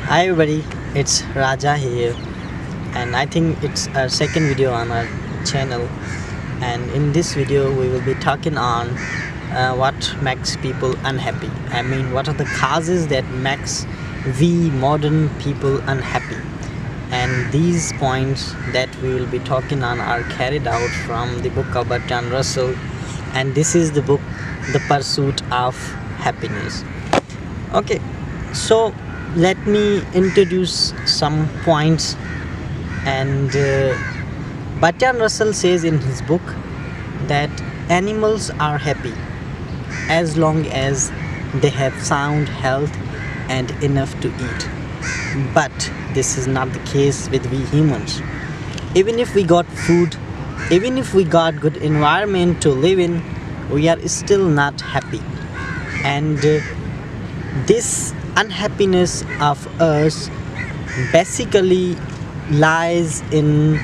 Hi everybody, it's Raja here, and I think it's our second video on our channel. And in this video, we will be talking on what makes people unhappy. I mean, what are the causes that makes we modern people unhappy? And these points that we will be talking on are carried out from the book of Bertrand Russell, and this is the book, The Pursuit of Happiness. Okay, so let me introduce some points. And Bertrand Russell says in his book that animals are happy as long as they have sound health and enough to eat. But this is not the case with we humans. Even if we got food, even if we got good environment to live in, we are still not happy. And this unhappiness of us basically lies in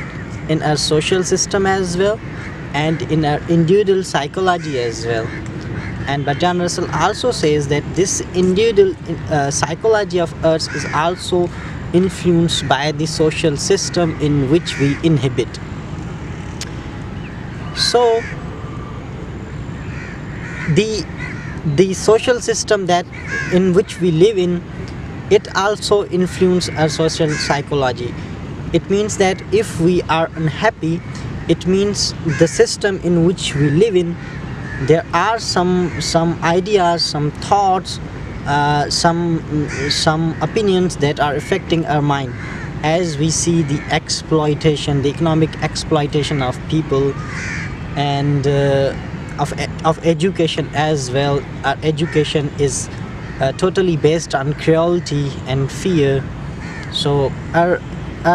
our social system as well, and in our individual psychology as well. And Bertrand Russell also says that this individual psychology of us is also influenced by the social system in which we inhabit. So the social system that in which we live in, it also influences our social psychology. It means that if we are unhappy, it means the system in which we live in, there are some ideas, some thoughts, some opinions that are affecting our mind, as we see the exploitation, the economic exploitation of people, and of education as well. Our education is totally based on cruelty and fear. So our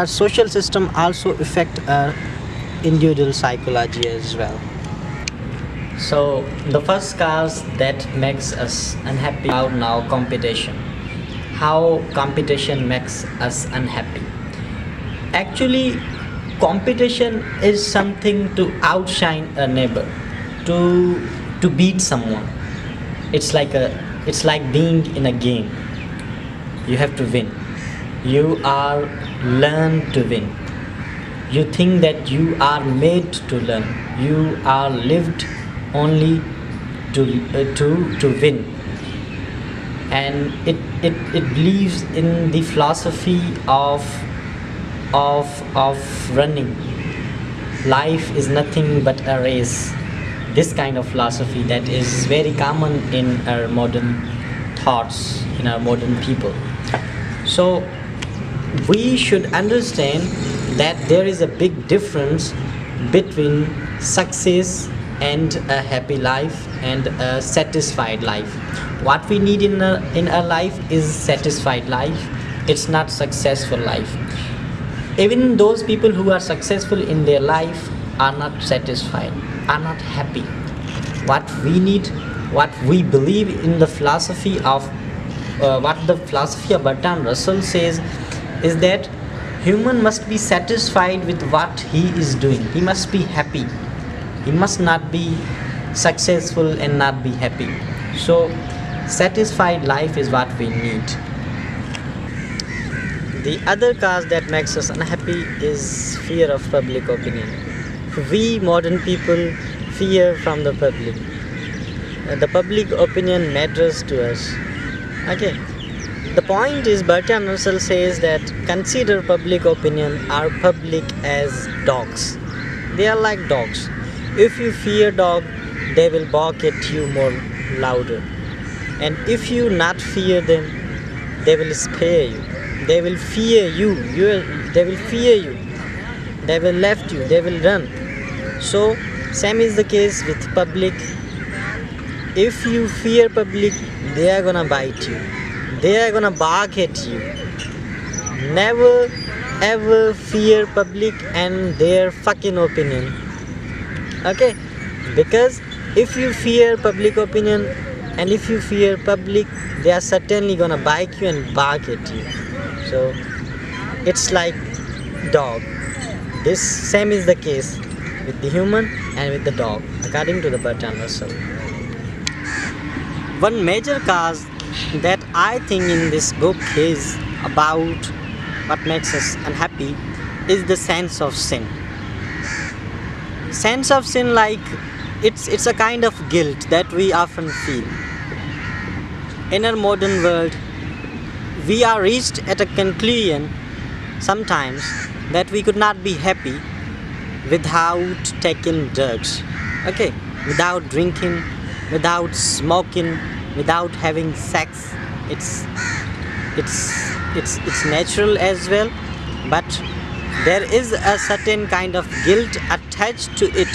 social system also affect our individual psychology as well. So the first cause that makes us unhappy now competition. How competition makes us unhappy? Actually, competition is something to outshine a neighbor, to beat someone. It's like being in a game. You have to win. You are learned to win. You think that you are made to learn. You are lived only to win. And it believes in the philosophy of running. Life is nothing but a race. This kind of philosophy that is very common in our modern thoughts, in our modern people. So we should understand that there is a big difference between success and a happy life and a satisfied life. What we need in our life is satisfied life. It's not successful life. Even those people who are successful in their life are not satisfied, are not happy. What we need, what we believe in the philosophy of what the philosophy of Bertrand Russell says is that human must be satisfied with what he is doing. He must be happy. He must not be successful and not be happy. So satisfied life is what we need. The other cause that makes us unhappy is fear of public opinion. We modern people fear from the public. The public opinion matters to us. Okay. The point is, Bertrand Russell says that consider public opinion are public as dogs. They are like dogs. If you fear dog, they will bark at you more louder. And if you not fear them, they will spare you. They will fear you. They will fear you. They will left you. They will run. So same is the case with public. If you fear public, they are gonna bite you. They are gonna bark at you. Never ever fear public and their fucking opinion. Okay? Because if you fear public opinion and if you fear public, they are certainly gonna bite you and bark at you. So it's like dog. This same is the case with the human and with the dog, according to the Bertrand Russell. One major cause that I think in this book is about what makes us unhappy is the sense of sin. Sense of sin, like it's a kind of guilt that we often feel. In our modern world, we are reached at a conclusion sometimes that we could not be happy without taking drugs, okay, without drinking, without smoking, without having sex. It's natural as well, but there is a certain kind of guilt attached to it.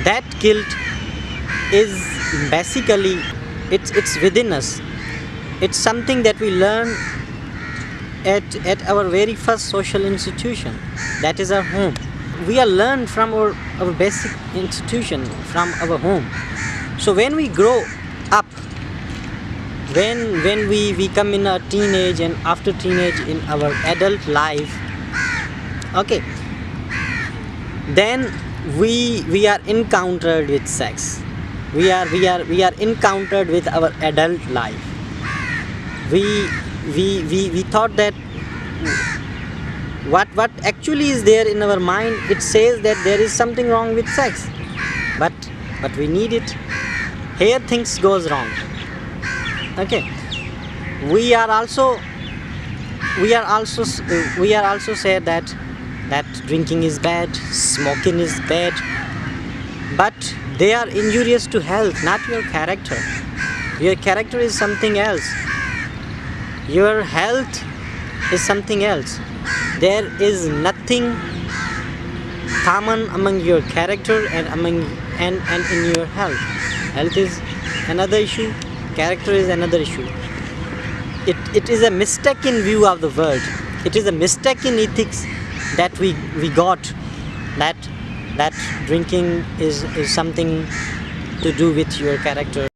That guilt is basically it's within us. It's something that we learn at our very first social institution, that is our home. We are learned from our basic institution, from our home. So when we grow up, when we come in our teenage and after teenage in our adult life, okay, then we are encountered with sex. We are encountered with our adult life. We thought that what actually is there in our mind, it says that there is something wrong with sex, but we need it. Here things goes wrong. Okay, we are also said that drinking is bad, smoking is bad, but they are injurious to health, not your character. Your character is something else. Your health is something else. There is nothing common among your character and in your health. Health is another issue, character is another issue. It is a mistaken view of the world. It is a mistaken ethics that we got, that drinking is something to do with your character.